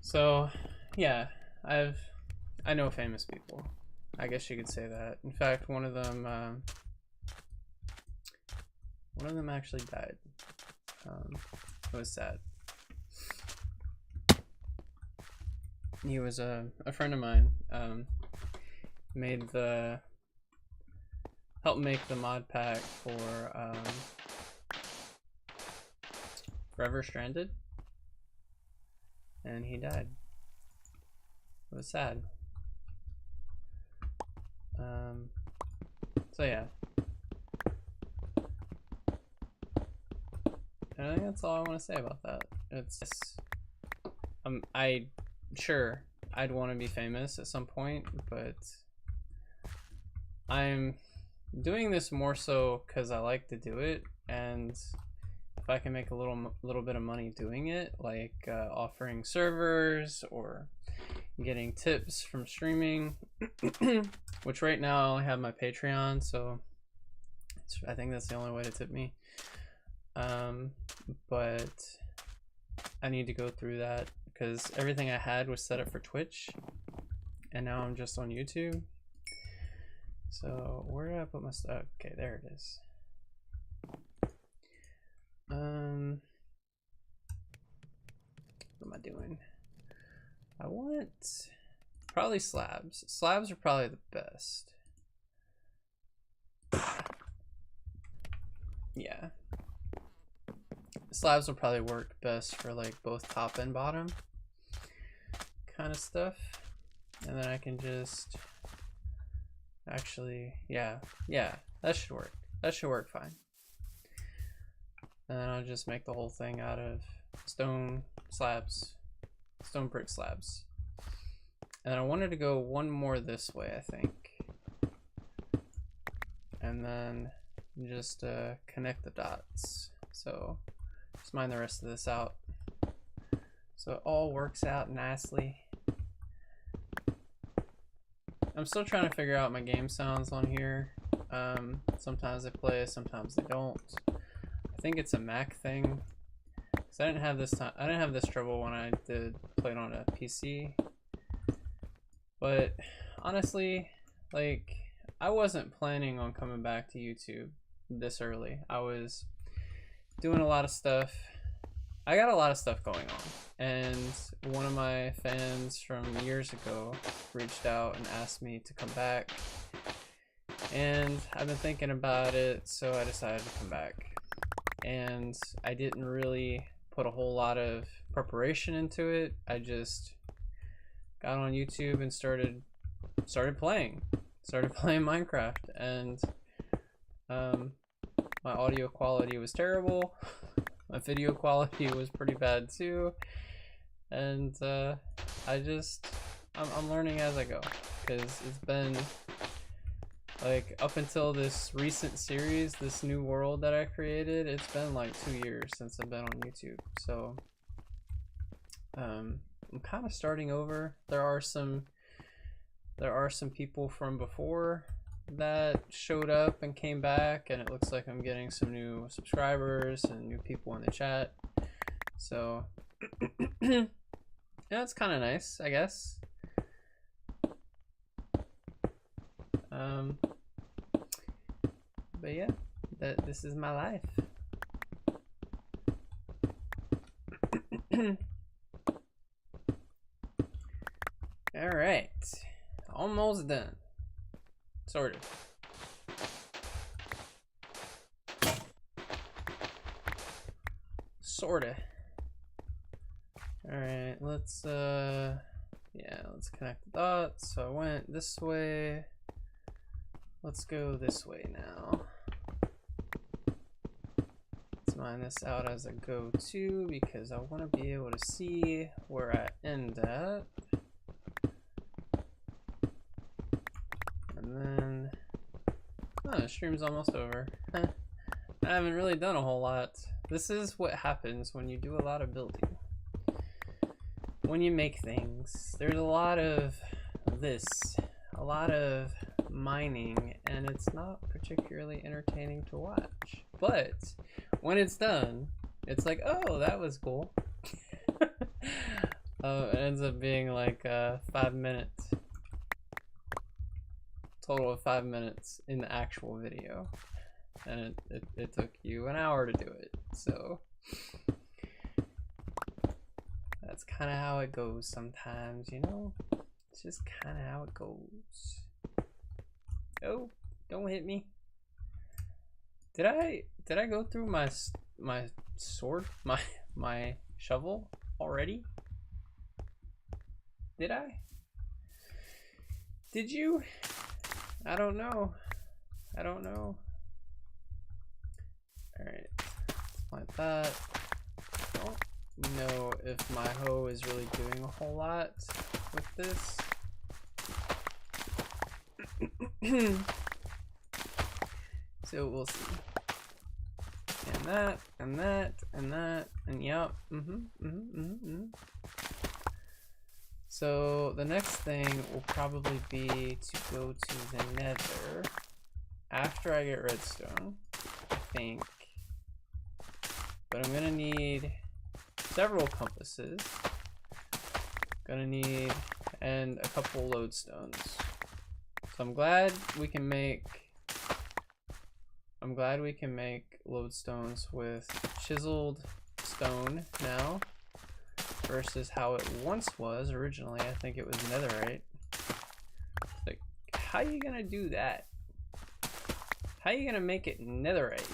So, yeah, I know famous people. I guess you could say that. In fact, one of them actually died. It was sad. He was a friend of mine. Helped make the mod pack for Forever Stranded, and he died. It was sad. So yeah, and I think that's all I want to say about that. It's sure I'd want to be famous at some point, but I'm doing this more so because I like to do it, and if I can make a little bit of money doing it, like offering servers or getting tips from streaming, which right now I only have my Patreon, so I think that's the only way to tip me. But I need to go through that because everything I had was set up for Twitch, and now I'm just on YouTube. So where did I put my stuff? Okay, there it is. What am I doing? I want probably slabs. Slabs are probably the best. Yeah. Slabs will probably work best for like both top and bottom kind of stuff. And then I can just actually, yeah, that should work. That should work fine. And then I'll just make the whole thing out of stone slabs, stone brick slabs. And I wanted to go one more this way, I think. And then just connect the dots. So just mine the rest of this out. So it all works out nicely. I'm still trying to figure out my game sounds on here. Sometimes they play, sometimes they don't. I think it's a Mac thing. Cause I didn't have this trouble when I did play it on a PC. But honestly, like, I wasn't planning on coming back to YouTube this early. I was doing a lot of stuff. I got a lot of stuff going on, and one of my fans from years ago reached out and asked me to come back, and I've been thinking about it, so I decided to come back. And I didn't really put a whole lot of preparation into it. I just got on YouTube and started playing Minecraft, and my audio quality was terrible. My video quality was pretty bad too, and I'm learning as I go, because it's been like, up until this recent series, this new world that I created, it's been like 2 years since I've been on YouTube. So I'm kind of starting over. There are some people from before that showed up and came back, and it looks like I'm getting some new subscribers and new people in the chat. So yeah, it's kind of nice, I guess. But yeah, this is my life. All right, almost done. Sort of. Sorta. All right, let's let's connect the dots. So I went this way. Let's go this way now. Let's mine this out as a go-to because I want to be able to see where I end at. And then, oh, the stream's almost over. I haven't really done a whole lot. This is what happens when you do a lot of building. When you make things, there's a lot of this, a lot of mining, and it's not particularly entertaining to watch. But when it's done, it's like, oh, that was cool. It ends up being like 5 minutes. Total of 5 minutes in the actual video. And it took you an hour to do it. So that's kind of how it goes sometimes, you know? It's just kind of how it goes. Oh, don't hit me. Did I go through my sword, my shovel already? Did I? Did you? I don't know. I don't know. All right, let's plant that. I don't know if my hoe is really doing a whole lot with this. So we'll see. And that, and that, and that, and yep. So the next thing will probably be to go to the nether after I get redstone, I think. But I'm gonna need several compasses. Gonna need, and a couple lodestones. So I'm glad we can make lodestones with chiseled stone now versus how it once was originally. I think it was netherite. Like, how are you gonna do that? How are you gonna make it netherite?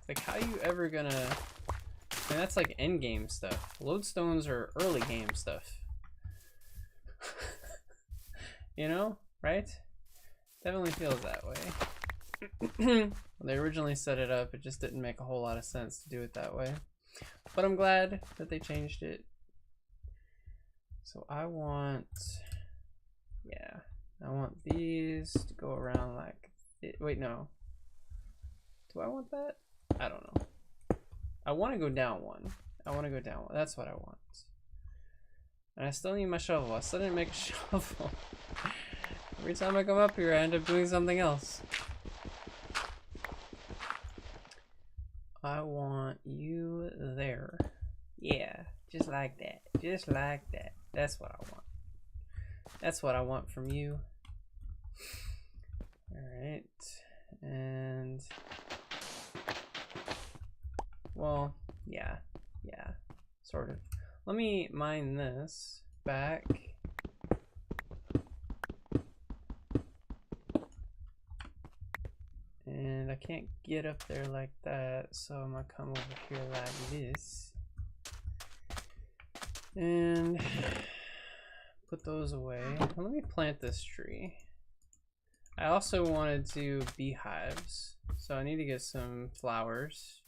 Like, how are you ever gonna... I mean, that's like end game stuff. Lodestones are early game stuff. You know, right? Definitely feels that way. When they originally set it up, it just didn't make a whole lot of sense to do it that way. But I'm glad that they changed it. So I want, yeah, I want these to go around like, wait, no. Do I want that? I don't know. I want to go down one. I want to go down one. That's what I want. And I still need my shovel. I still didn't make a shovel. Every time I come up here, I end up doing something else. I want you there. Yeah, just like that. Just like that. That's what I want. That's what I want from you. Alright. And... well, yeah. Yeah. Sort of. Let me mine this back. And I can't get up there like that, so I'm gonna come over here like this. And put those away. Let me plant this tree. I also want to do beehives, so I need to get some flowers.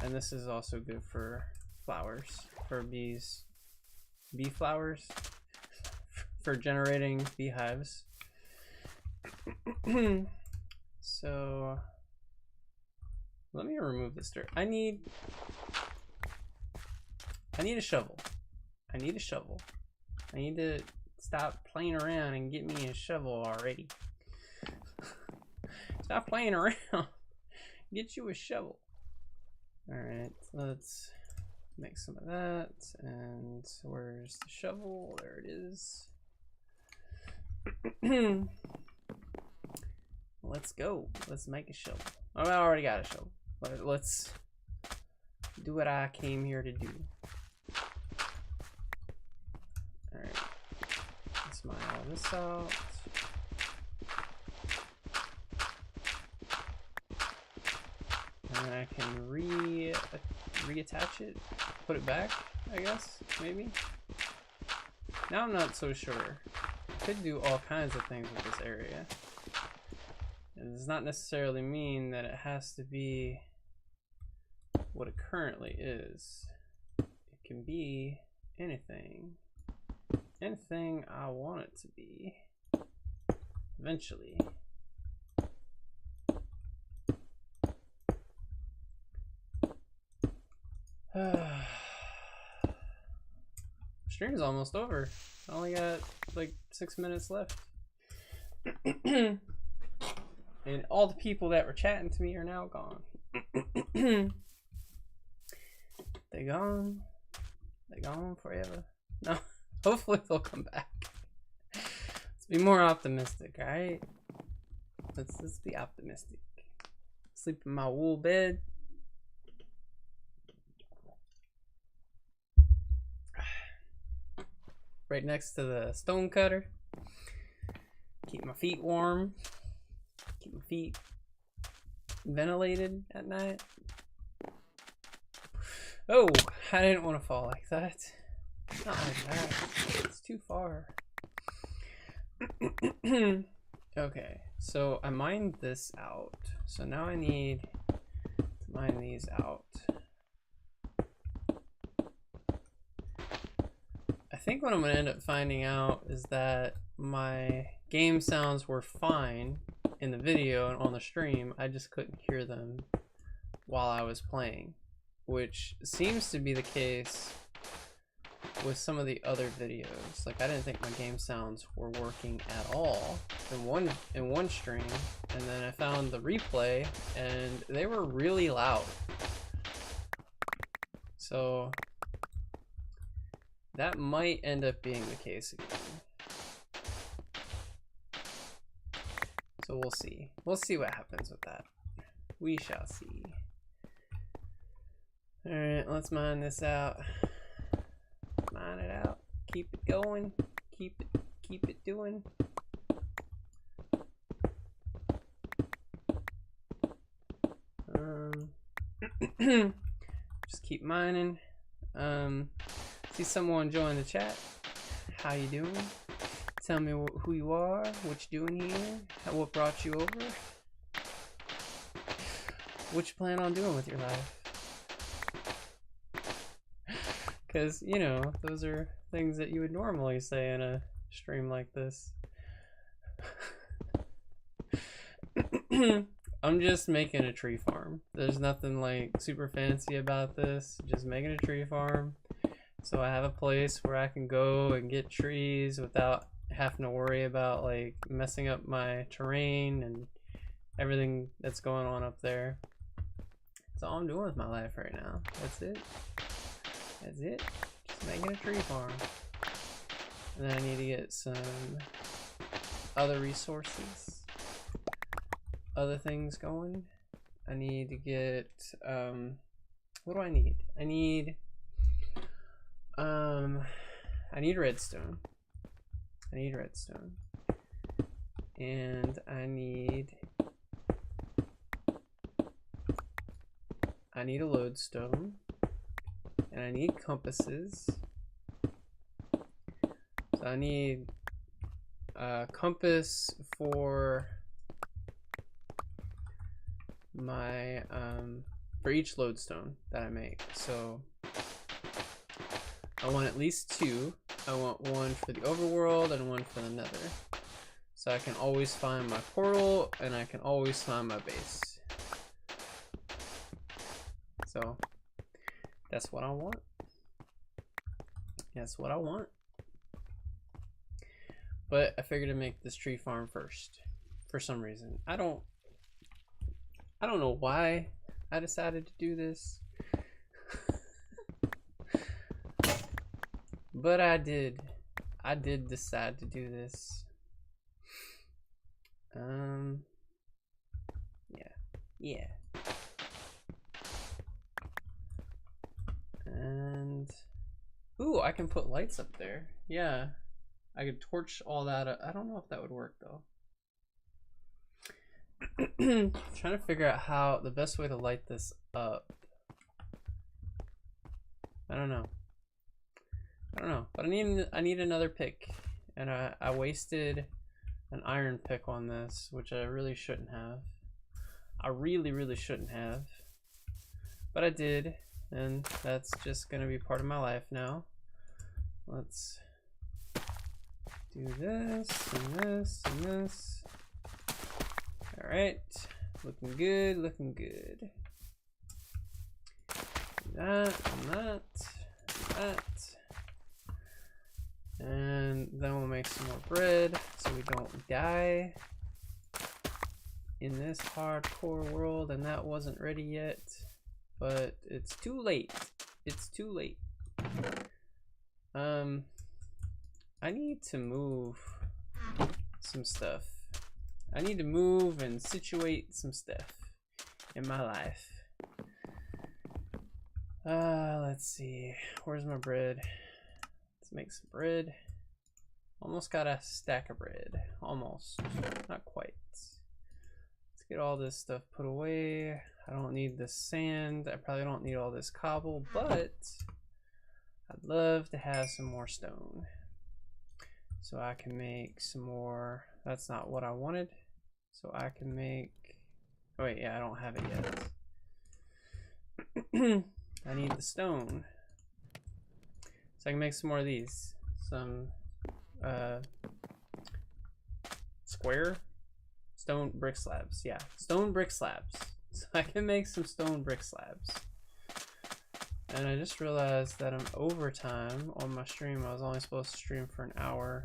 And this is also good for flowers, for bees. Bee flowers? For generating beehives. So let me remove this dirt. I need a shovel. I need a shovel. I need to stop playing around and get me a shovel already. Stop playing around. Get you a shovel. Alright, let's make some of that. And where's the shovel? There it is. let's go. Let's make a shovel. Oh, I already got a shovel. But let's do what I came here to do. Alright. Let's mine all this out. And I can reattach it. Put it back, I guess, maybe. Now I'm not so sure. I could do all kinds of things with this area. And it does not necessarily mean that it has to be what it currently is. It can be anything. Anything I want it to be. Eventually. Stream's almost over. I only got like 6 minutes left. And all the people that were chatting to me are now gone. They gone. They gone forever. No, hopefully they'll come back. Let's be more optimistic, alright? Let's be optimistic. Sleep in my wool bed. Right next to the stone cutter. Keep my feet warm. Keep my feet ventilated at night. Oh, I didn't want to fall like that. Not like that. It's too far. Okay, so I mined this out. So now I need to mine these out. I think what I'm going to end up finding out is that my game sounds were fine in the video and on the stream. I just couldn't hear them while I was playing, which seems to be the case with some of the other videos. Like, I didn't think my game sounds were working at all in one stream, and then I found the replay and they were really loud. So that might end up being the case again. So we'll see. We'll see what happens with that. We shall see. Alright, let's mine this out. Mine it out. Keep it going. Keep it doing. Just keep mining. See someone join the chat. How you doing? Tell me who you are, what you doing here, what brought you over, what you plan on doing with your life. Because, you know, those are things that you would normally say in a stream like this. I'm just making a tree farm. There's nothing like super fancy about this. Just making a tree farm. So I have a place where I can go and get trees without having to worry about like messing up my terrain and everything that's going on up there. That's all I'm doing with my life right now. That's it. That's it. Just making a tree farm. And then I need to get some other resources, other things going. I need to get what do I need? I need redstone. I need redstone. And I need a lodestone. And I need compasses. So I need a compass for my for each lodestone that I make. So I want at least 2. I want one for the overworld and one for the nether. So I can always find my portal and I can always find my base. So that's what I want. That's what I want. But I figured to make this tree farm first for some reason. I don't know why I decided to do this. But I did decide to do this. Yeah. And ooh, I can put lights up there. Yeah. I could torch all that up. I don't know if that would work though. Trying to figure out how the best way to light this up. I don't know. But I need another pick. And I wasted an iron pick on this, which I really shouldn't have. I really shouldn't have. But I did, and that's just gonna be part of my life now. Let's do this and this and this. All right, looking good, looking good. Do that and that, and that. And then we'll make some more bread so we don't die in this hardcore world. And that wasn't ready yet, but it's too late. It's too late. I need to move some stuff. I need to move and situate some stuff in my life. Let's see. Where's my bread? Let's make some bread. Almost got a stack of bread. Almost. Not quite. Let's get all this stuff put away. I don't need the sand. I probably don't need all this cobble, but I'd love to have some more stone. So I can make some more. That's not what I wanted. So I can make. Oh, wait, yeah, I don't have it yet. I need the stone. So I can make some more of these. Some square stone brick slabs. Yeah, stone brick slabs. So I can make some stone brick slabs. And I just realized that I'm overtime on my stream. I was only supposed to stream for an hour.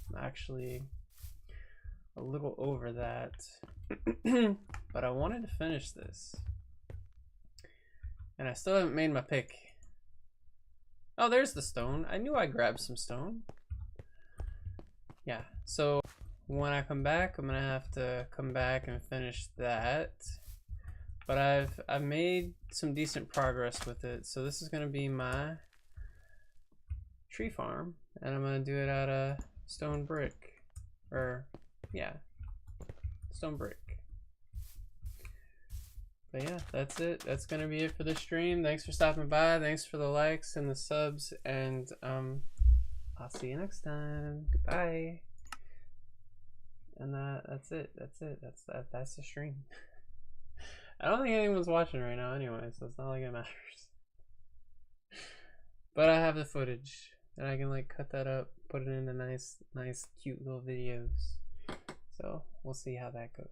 I'm actually a little over that. But I wanted to finish this. And I still haven't made my pick. Oh, there's the stone. I knew I grabbed some stone. Yeah, so when I come back, I'm gonna have to come back and finish that. But I've made some decent progress with it. So this is gonna be my tree farm, and I'm gonna do it out of stone brick. Or yeah, stone brick. But yeah, that's it. That's gonna be it for this stream. Thanks for stopping by. Thanks for the likes and the subs, and I'll see you next time. Goodbye. And that's it. That's it. That's the stream. I don't think anyone's watching right now anyway, so it's not like it matters. But I have the footage, and I can like cut that up, put it into nice, cute little videos. So we'll see how that goes.